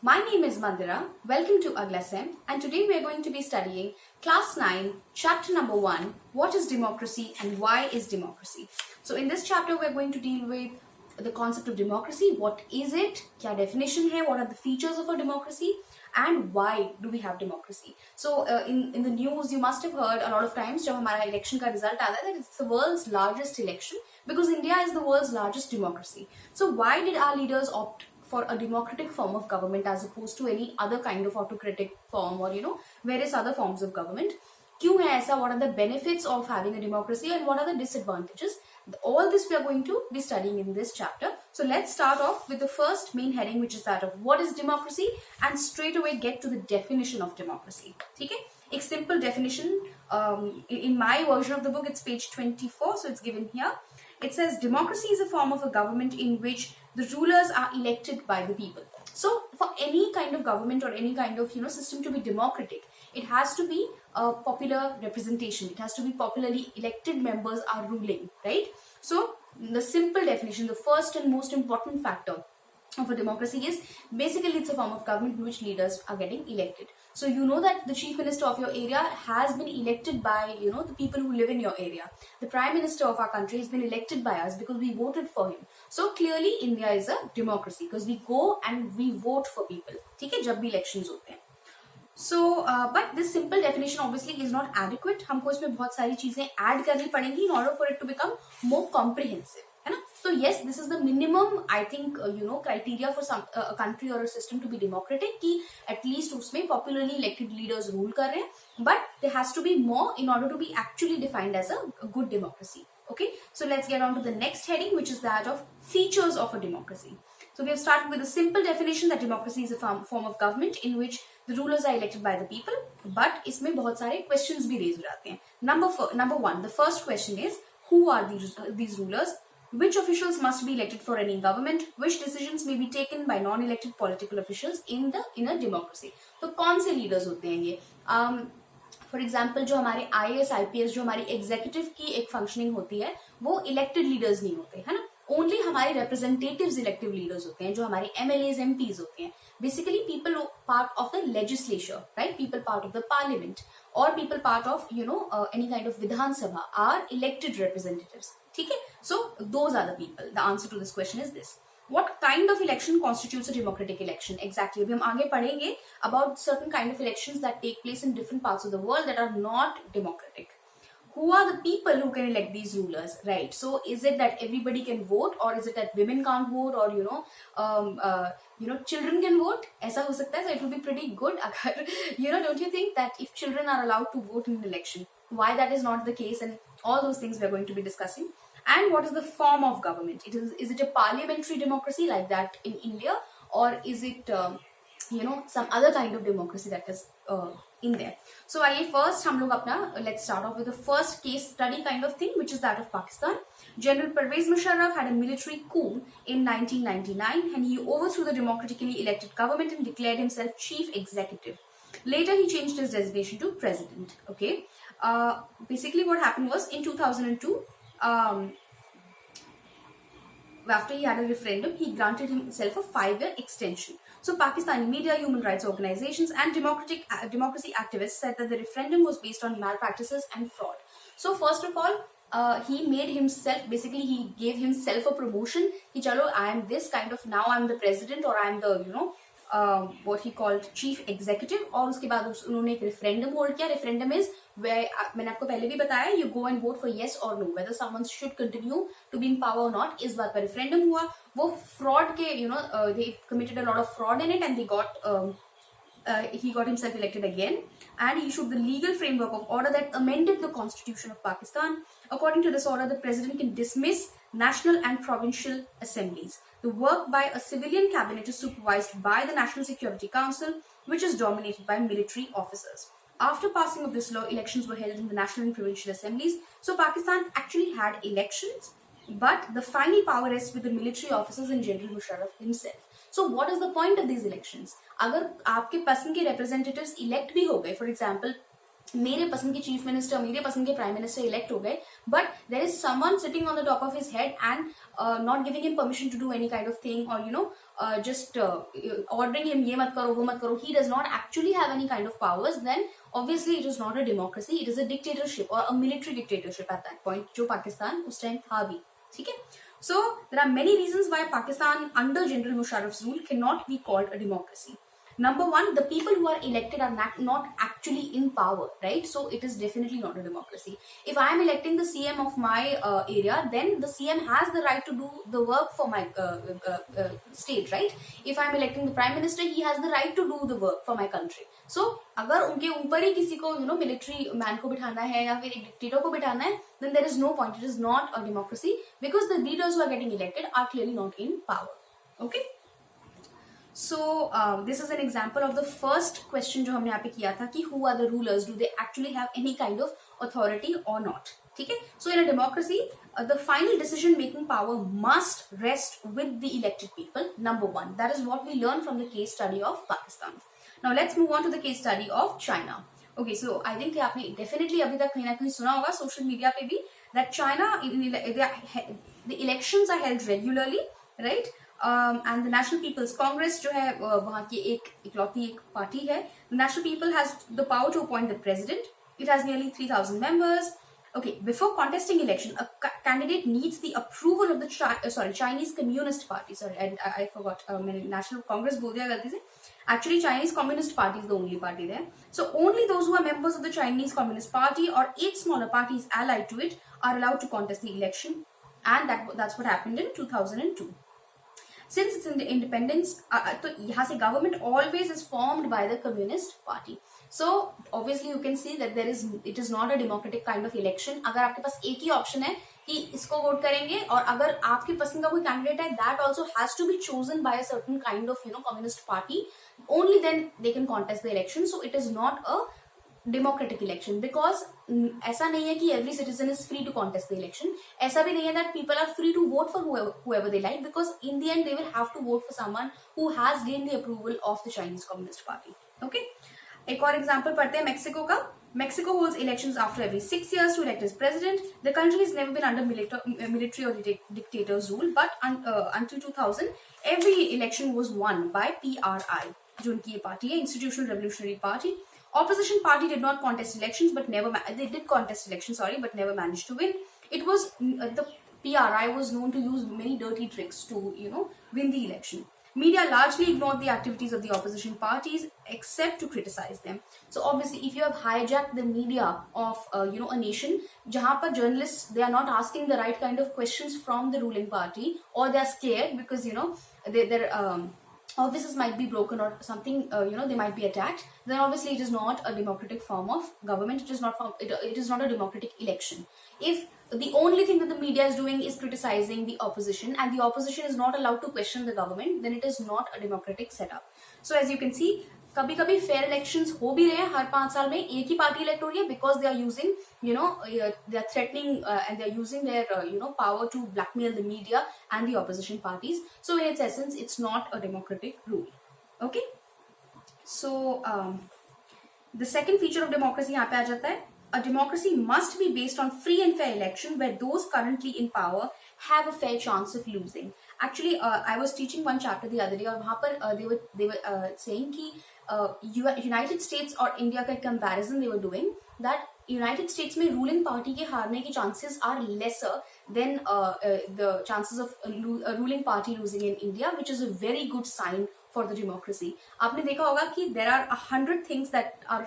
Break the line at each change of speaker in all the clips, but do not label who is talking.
My name is Mandira. Welcome to AglaSem, and today we are going to be studying Class 9, Chapter number 1, What is Democracy and Why is Democracy? So in this chapter we are going to deal with the concept of democracy. What is it? क्या definition है? What are the features of a democracy? And why do we have democracy? So in the news you must have heard a lot of times जब हमारा election का result आता है that it's the world's largest election because India is the world's largest democracy. So why did our leaders opt for a democratic form of government as opposed to any other kind of autocratic form or various other forms of government? क्यों है ऐसा? What are the benefits of having a democracy and what are the disadvantages? All this we are going to be studying in this chapter. So let's start off with the first main heading, which is that of what is democracy, and straight away get to the definition of democracy. ठीक है? एक simple definition. In my version of the book, it's page 24, so it's given here. It says democracy is a form of a government in which the rulers are elected by the people. So for any kind of government or any kind of system to be democratic, it has to be a popular representation. It has to be popularly elected members are ruling, right? So the simple definition, the first and most important factor of a democracy is basically it's a form of government in which leaders are getting elected. So you know that the chief minister of your area has been elected by the people who live in your area. The prime minister of our country has been elected by us because we voted for him. So clearly India is a democracy because we go and we vote for people. ठीक है, जब भी elections होते हैं. So, but this simple definition obviously is not adequate. हमको इसमें बहुत सारी चीजें add करनी पड़ेंगी in order for it to become more comprehensive, है ना? So yes, this is the minimum I think criteria for some a country or a system to be democratic कि at least उसमें popularly elected leaders rule कर रहे हैं. But there has to be more in order to be actually defined as a good democracy. Okay, so let's get on to the next heading, which is that of features of a democracy. So we have started with a simple definition that democracy is a form of government in which the rulers are elected by the people. But इसमें बहुत सारे questions भी raise हो जाते हैं. Number one, the first question is who are these rulers? Which officials must be elected for any government? Which decisions may be taken by non-elected political officials in a democracy? तो कौन से leaders होते हैं ये? For example जो हमारे IAS IPS जो हमारी एग्जीक्यूटिव की एक फंक्शनिंग होती है वो इलेक्टेड लीडर्स नहीं होते, है ना. ओनली हमारे रिप्रेजेंटेटिव्स इलेक्टिव लीडर्स होते हैं जो हमारे MLAs MPs होते हैं. Basically people part of the legislature, right, people part of the parliament और people part of any kind of Vidhan Sabha are elected representatives. ठीक है, so those are the people. The answer to this question is this. What kind of election constitutes a democratic election? Exactly. अभी हम आगे पढ़ेंगे about certain kind of elections that take place in different parts of the world that are not democratic. Who are the people who can elect these rulers, right? So is it that everybody can vote, or is it that women can't vote, or children can vote? ऐसा हो सकता है. So it will be pretty good अगर don't you think that if children are allowed to vote in an election, why that is not the case, and all those things we are going to be discussing. And what is the form of government? Is it a parliamentary democracy like that in India, or is it some other kind of democracy that is in there? So आइए first हम लोग अपना let's start off with the first case study kind of thing, which is that of Pakistan. General Pervez Musharraf had a military coup in 1999 and he overthrew the democratically elected government and declared himself chief executive. Later he changed his designation to president. Okay, basically what happened was in 2002 after he had a referendum, he granted himself a 5-year extension. So Pakistani media, human rights organizations and democracy activists said that the referendum was based on malpractices and fraud. So first of all, he made himself, basically he gave himself a promotion. He chalo, I am this kind of, now I am the president, or I am the what he called chief executive. और उसके बाद उन्होंने एक referendum hold किया. Referendum is where मैंने आपको पहले भी बताया, you go and vote for yes or no, whether someone should continue to be in power or not. इस बात पर referendum हुआ. वो fraud के they committed a lot of fraud in it and they got he got himself elected again, and he issued the legal framework of order that amended the constitution of Pakistan. According to this order, the president can dismiss national and provincial assemblies. The work by a civilian cabinet is supervised by the National Security Council, which is dominated by military officers. After passing of this law, elections were held in the national and provincial assemblies. So Pakistan actually had elections, but the final power rests with the military officers and General Musharraf himself. So what is the point of these elections? अगर आपके पसंद के representatives elect भी हो गए, for example, मेरे पसंद के चीफ मिनिस्टर, मेरे पसंद के प्राइम मिनिस्टर इलेक्ट हो गए, but there is someone sitting on the top of his head and not giving him permission to do any kind of thing, और just ordering him ये मत करो वो मत करो, he does not actually have any kind of powers, then obviously it is not a democracy, it is a dictatorship or a military dictatorship at that point, जो पाकिस्तान उस time था भी. ठीक है. So there are many reasons why Pakistan under General Musharraf's rule cannot be called a democracy. Number one, the people who are elected are not actually in power, right? So it is definitely not a democracy. If I am electing the CM of my area, then the CM has the right to do the work for my state, right? If I am electing the prime minister, he has the right to do the work for my country. So अगर उनके ऊपर ही किसी को military man को बिठाना है या फिर एक dictator को बिठाना है, then there is no point. It is not a democracy because the leaders who are getting elected are clearly not in power. Okay. So this is an example of the first question जो हमने यहाँ पे किया था कि who are the rulers, do they actually have any kind of authority or not. ठीक है. So in a democracy, the final decision making power must rest with the elected people. Number one, that is what we learned from the case study of Pakistan. Now let's move on to the case study of China. Okay, so I think आपने definitely अभी तक कहीं ना कहीं सुना होगा social media पे भी that China the elections are held regularly, right? And the National People's Congress जो है वहाँ की इकलौती एक पार्टी है. The National People has the power to appoint the president. It has nearly 3,000 members. Okay, before contesting election, a candidate needs the approval of the Chinese Communist Party. Sorry, I forgot. मैंने National Congress बोल दिया गलती से. Actually, Chinese Communist Party is the only party there. So only those who are members of the Chinese Communist Party or 8 smaller parties allied to it are allowed to contest the election, and that's what happened in 2002. Since it's in the independence, तो यहाँ से government always is formed by the Communist Party. So obviously you can see that it is not a democratic kind of election. अगर आपके पास एक ही option है कि इसको vote करेंगे, और अगर आपकी पसंद का कोई कैंडिडेट है, that also has to be chosen by a certain kind of communist party. Only then they can contest the election. So it is not a democratic election because ऐसा नहीं है कि every citizen is free to contest the election. ऐसा भी नहीं है that people are free to vote for whoever they like, because in the end they will have to vote for someone who has gained the approval of the Chinese Communist Party. Okay. एक और example पढ़ते हैं Mexico का. Mexico holds elections after every 6 years to elect its president. The country has never been under military or dictator's rule, but until 2000, every election was won by PRI, जो उनकी ये party है, Institutional Revolutionary Party. Opposition party did not contest elections, but they did contest elections, but never managed to win. It was the PRI was known to use many dirty tricks to win the election. Media largely ignored the activities of the opposition parties except to criticize them. So obviously, if you have hijacked the media of a nation, जहाँ पर journalists, they are not asking the right kind of questions from the ruling party, or they are scared because their offices might be broken or something, they might be attacked, then obviously it is not a democratic form of government. It is not a democratic election. If the only thing that the media is doing is criticizing the opposition, and the opposition is not allowed to question the government, then it is not a democratic setup. So as you can see, कभी कभी fair elections हो भी रहे हैं, हर 5 साल में एक ही party elect हो रही है, because they are using they are threatening and they are using their power to blackmail the media and the opposition parties. So in its essence, it's not a democratic rule. Okay. So the second feature of democracy यहाँ पे आ जाता है. A democracy must be based on free and fair election where those currently in power have a fair chance of losing. Actually, I was teaching one chapter the other day, और वहाँ पर they were saying कि United States और India का comparison they were doing that United States में ruling party के हारने के chances are lesser than the chances of a ruling party losing in India, which is a very good sign for the democracy. आपने देखा होगा कि there are 100 things that are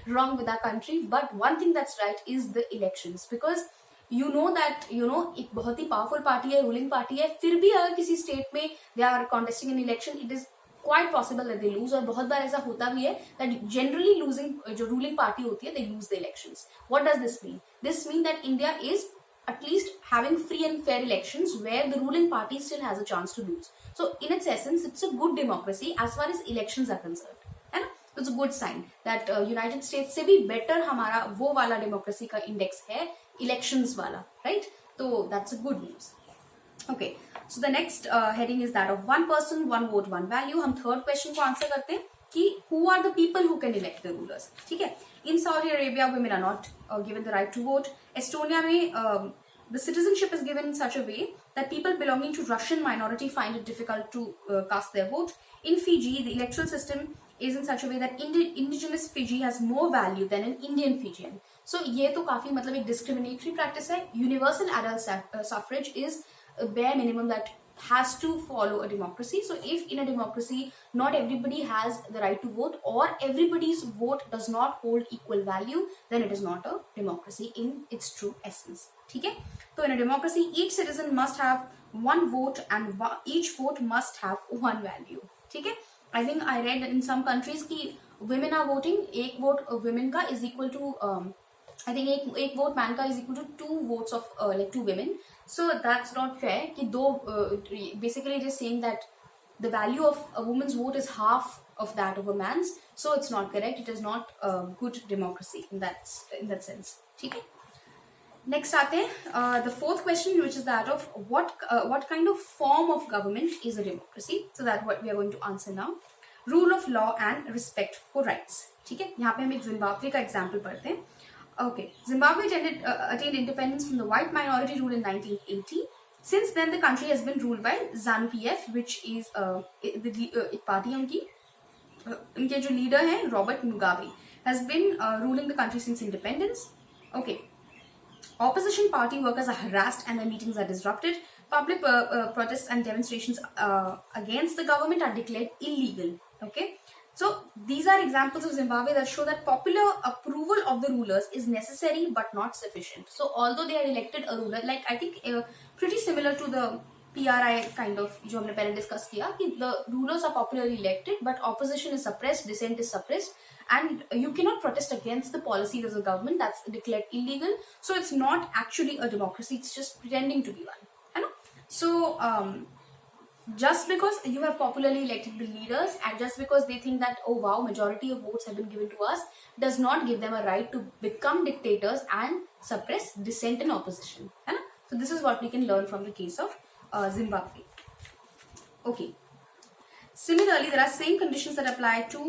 wrong with our country, but one thing that's right is the elections, because that एक बहुत ही powerful party है, ruling party है, फिर भी अगर किसी state में they are contesting an election, it is quite possible that they lose, और बहुत बार ऐसा होता भी है that generally losing जो ruling party होती है, they lose the elections. What does this mean? This means that India is at least having free and fair elections where the ruling party still has a chance to lose. So in its essence, it's a good democracy as far as elections are concerned. है ना? It's a good sign that United States से भी better हमारा वो वाला democracy का index है, elections वाला, right? So that's a good news. Okay, so the next heading is that of one person, one vote, one value. हम third question को answer करते हैं. कि who are the people who can elect the rulers. ठीक है. In Saudi Arabia, women are not given the right to vote. Estonia में the citizenship is given in such a way that people belonging to Russian minority find it difficult to cast their vote. In Fiji, the electoral system is in such a way that indigenous Fiji has more value than an Indian Fijian. So ये तो काफी मतलब एक discriminatory practice है. Universal adult suffrage is a bare minimum that has to follow a democracy. So if in a democracy not everybody has the right to vote or everybody's vote does not hold equal value, then it is not a democracy in its true essence. ठीक है. So in a democracy, each citizen must have one vote and each vote must have one value. ठीक है. I think I read in some countries कि women are voting, एक vote women का is equal to I think एक vote man का is equal to 2 votes of like 2 women. So that's not fair कि दो basically it is saying that the value of a woman's vote is half of that of a man's. So it's not correct. It is not good democracy in that sense. ठीक है. Next आते हैं the fourth question, which is that of what kind of form of government is a democracy. So that's what we are going to answer now. Rule of law and respect for rights. ठीक है. यहाँ पे हम एक Zimbabwe का example पढ़ते हैं. Okay, Zimbabwe attained independence from the white minority rule in 1980. Since then, the country has been ruled by ZANU-PF, which is एक party उनकी उनके जो leader हैं Robert Mugabe has been ruling the country since independence. Okay, opposition party workers are harassed and their meetings are disrupted. Public protests and demonstrations against the government are declared illegal. Okay. So these are examples of Zimbabwe that show that popular approval of the rulers is necessary but not sufficient. So although they are elected a ruler, like I think pretty similar to the PRI kind of जो हमने पहले discuss किया कि the rulers are popularly elected but opposition is suppressed, dissent is suppressed, and you cannot protest against the policies of the government. That's declared illegal. So it's not actually a democracy. It's just pretending to be one. है ना? So just because you have popularly elected the leaders and just because they think that, oh wow, majority of votes have been given to us, does not give them a right to become dictators and suppress dissent and opposition. Hai na? So this is what we can learn from the case of Zimbabwe. Okay. Similarly, there are same conditions that apply to,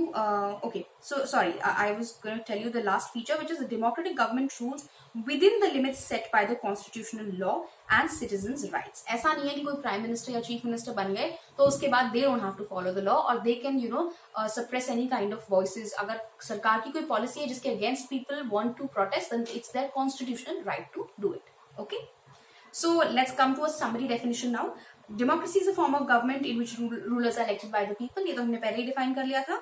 okay, so sorry, I was going to tell you the last feature, which is the democratic government rules within the limits set by the constitutional law and citizens' rights. ऐसा नहीं है कि कोई prime minister या chief minister बन गए तो उसके बाद they don't have to follow the law or they can, you know, suppress any kind of voices. अगर सरकार की कोई policy है जिसके against people want to protest, then it's their constitutional right to do it. Okay. So let's come to a summary definition now. Democracy is a form of government in which rulers are elected by the people. ये तो हमने पहले ही define कर लिया था.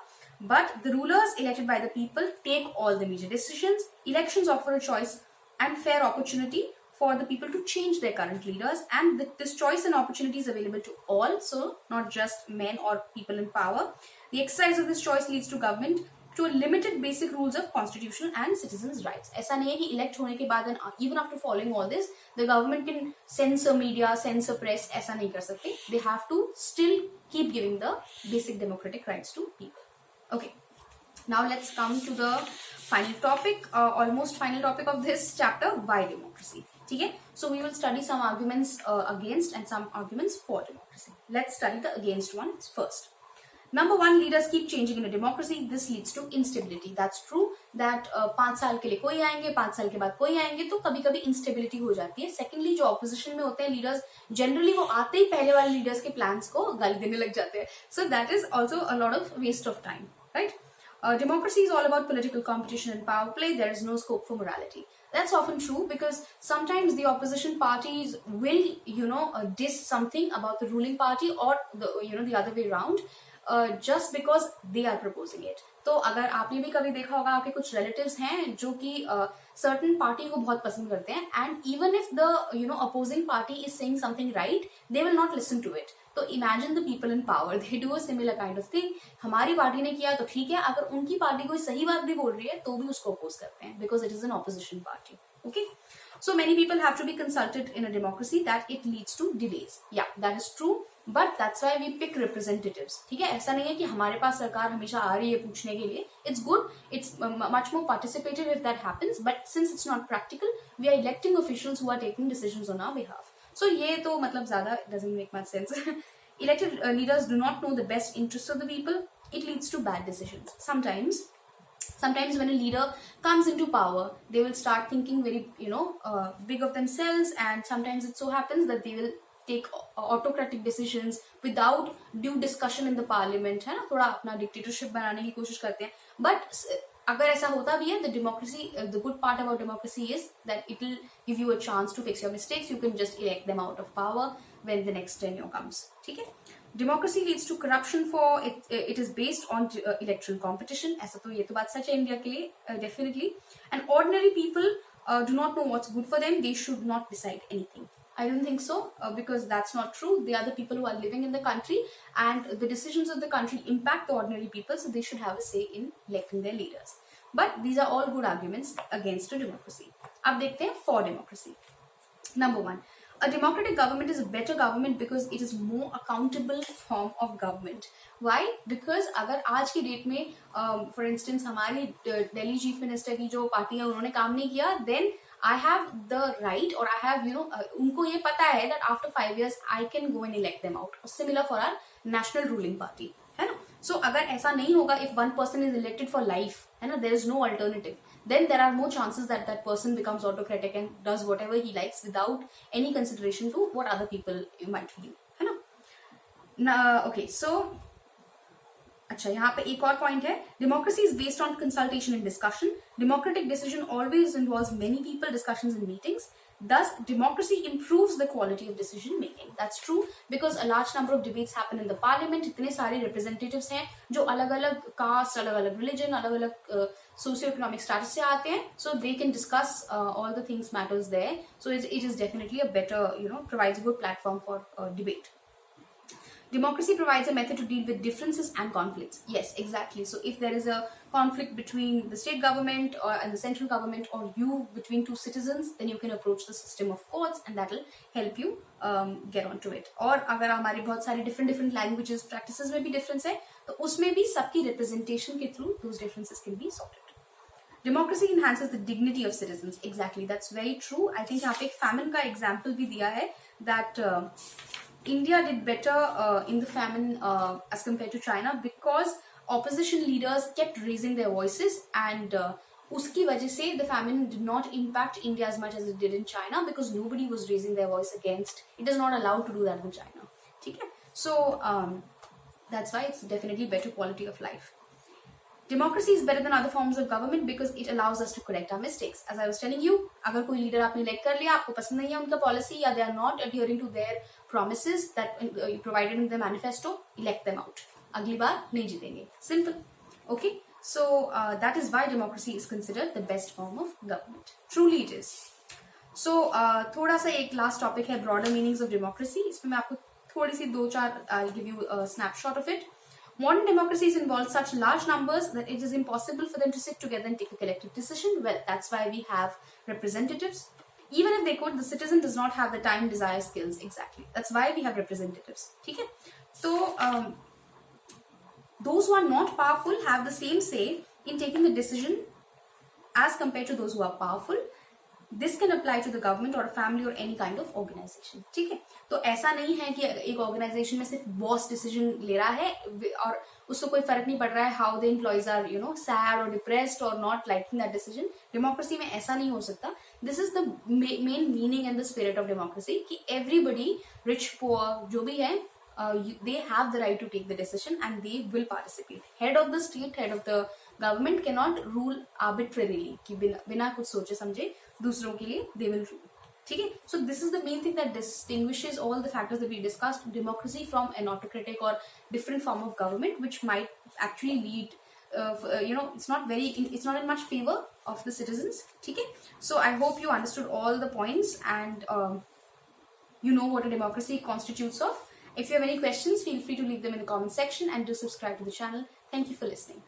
But the rulers elected by the people take all the major decisions. Elections offer a choice and fair opportunity for the people to change their current leaders, and this choice and opportunity is available to all, so not just men or people in power. The exercise of this choice leads to government to a limited basic rules of constitutional and citizens' rights. ऐसा नहीं है कि elect होने के बाद and even after following all this, the government can censor media, censor press. ऐसा नहीं कर सकते. They have to still keep giving the basic democratic rights to people. Okay. Now let's come to the final topic, almost final topic of this chapter: why democracy. Okay. So we will study some arguments against and some arguments for democracy. Let's study the against ones first. Number one, leaders keep changing in a democracy. This leads to instability. That's true that 5 साल के लिए कोई आएंगे, 5 साल के बाद कोई आएंगे, तो कभी कभी instability हो जाती है. Secondly, जो opposition में होते हैं leaders, generally वो आते ही पहले वाले leaders के plans को गाली देने लग जाते हैं. So that is also a lot of waste of time, right? Democracy is all about political competition and power play. There is no scope for morality. That's often true because sometimes the opposition parties will, you know, diss something about the ruling party or the other way around. Just because they are proposing it. तो अगर आपने भी कभी देखा होगा आपके कुछ relatives हैं जो कि certain party को बहुत पसंद करते हैं, and even if the opposing party is saying something right, they will not listen to it. तो imagine the people in power, they do a similar kind of thing. हमारी पार्टी ने किया तो ठीक है, अगर उनकी पार्टी कोई सही बात भी बोल रही है तो भी उसको oppose करते हैं because it is an opposition party. Okay. So many people have to be consulted in a democracy that it leads to delays. Yeah, that is true. But that's why we pick representatives. ठीक है, ऐसा नहीं है कि हमारे पास सरकार हमेशा आ रही है पूछने के लिए. It's good. It's much more participative if that happens. But since it's not practical, we are electing officials who are taking decisions on our behalf. So ये तो मतलब ज़्यादा doesn't make much sense. Elected leaders do not know the best interests of the people. it leads to bad decisions. Sometimes when a leader comes into power, they will start thinking very big of themselves, and sometimes it so happens that they will take autocratic decisions without due discussion in the parliament, है ना, थोड़ा अपना dictatorship बनाने की कोशिश करते हैं. But अगर ऐसा होता भी है, the good part about democracy is that it will give you a chance to fix your mistakes. You can just elect them out of power when the next tenure comes. ठीक है. Democracy leads to corruption for it is based on electoral competition. ऐसा तो ये तो बात सच है India के लिए, definitely. And ordinary people do not know what's good for them. They should not decide anything. I don't think so, because that's not true. They are the people who are living in the country, and the decisions of the country impact the ordinary people, so they should have a say in electing their leaders. But these are all good arguments against a democracy. अब देखते हैं for democracy. Number one, a democratic government is a better government because it is more accountable form of government. Why? Because अगर आज की date में for instance हमारी Delhi chief minister की जो पार्टी है उन्होंने काम नहीं किया, then I have the right, or I have उनको ये पता है that after 5 years I can go and elect them out. Similar for our national ruling party, है ना. So अगर ऐसा नहीं होगा, if one person is elected for life, है ना, there is no alternative, then there are more chances that that person becomes autocratic and does whatever he likes without any consideration to what other people might feel, है ना. Now, okay, so अच्छा, यहाँ पे एक और point है, democracy is based on consultation and discussion. Democratic decision always involves many people, discussions and meetings. Thus, democracy improves the quality of decision making. That's true because a large number of debates happen in the parliament. इतने सारे representatives हैं जो अलग-अलग caste, अलग-अलग religion, अलग-अलग socio-economic status से आते हैं. So they can discuss all the things matters there. So it is definitely a better, provides a good platform for debate. Democracy provides a method to deal with differences and conflicts. Yes, exactly. So if there is a conflict between the state government and the central government, or between two citizens, then you can approach the system of courts, and that will help you get onto it. और अगर हमारे बहुत सारे different languages, practices में भी difference है, तो उसमें भी सबकी representation के through those differences can be sorted. Democracy enhances the dignity of citizens. Exactly, that's very true. I think यहाँ पे एक famine का example भी दिया है that India did better in the famine as compared to China because opposition leaders kept raising their voices, and uski wajah se the famine did not impact India as much as it did in China because nobody was raising their voice against. It is not allowed to do that in China. Okay? So that's why it's definitely better quality of life. Democracy is better than other forms of government because it allows us to correct our mistakes. As I was telling you, अगर कोई leader आपने elect कर लिया, आपको पसंद नहीं है उनका policy, या they are not adhering to their promises that provided in the manifesto, elect them out. अगली बार नहीं जीतेंगे. Simple. Okay. So that is why democracy is considered the best form of government. Truly it is. So थोड़ा सा एक last topic है broader meanings of democracy. इसमें मैं आपको थोड़ी सी दो चार I'll give you a snapshot of it. Modern democracies involve such large numbers that it is impossible for them to sit together and take a collective decision. Well, that's why we have representatives. Even if they could, the citizen does not have the time, desire, skills. Exactly. That's why we have representatives. Okay? So, those who are not powerful have the same say in taking the decision as compared to those who are powerful. This can apply to the government or a family or any kind of organization. ठीक है, तो ऐसा नहीं है कि एक organization में सिर्फ boss decision ले रहा है और उसको कोई फर्क नहीं पड़ रहा है how the employees are sad or depressed or not liking that decision. Democracy में ऐसा नहीं हो सकता. This is the main meaning and the spirit of democracy कि everybody, rich, poor, जो भी है, they have the right to take the decision and they will participate. Head of the state, head of the government cannot rule arbitrarily कि बिना कुछ सोचे समझे दूसरों के लिए they will rule. ठीक है, so this is the main thing that distinguishes all the factors that we discussed democracy from an autocratic or different form of government which might actually lead it's not in much favor of the citizens. ठीक है, so I hope you understood all the points and you know what a democracy constitutes of. If you have any questions, feel free to leave them in the comment section and do subscribe to the channel. Thank you for listening.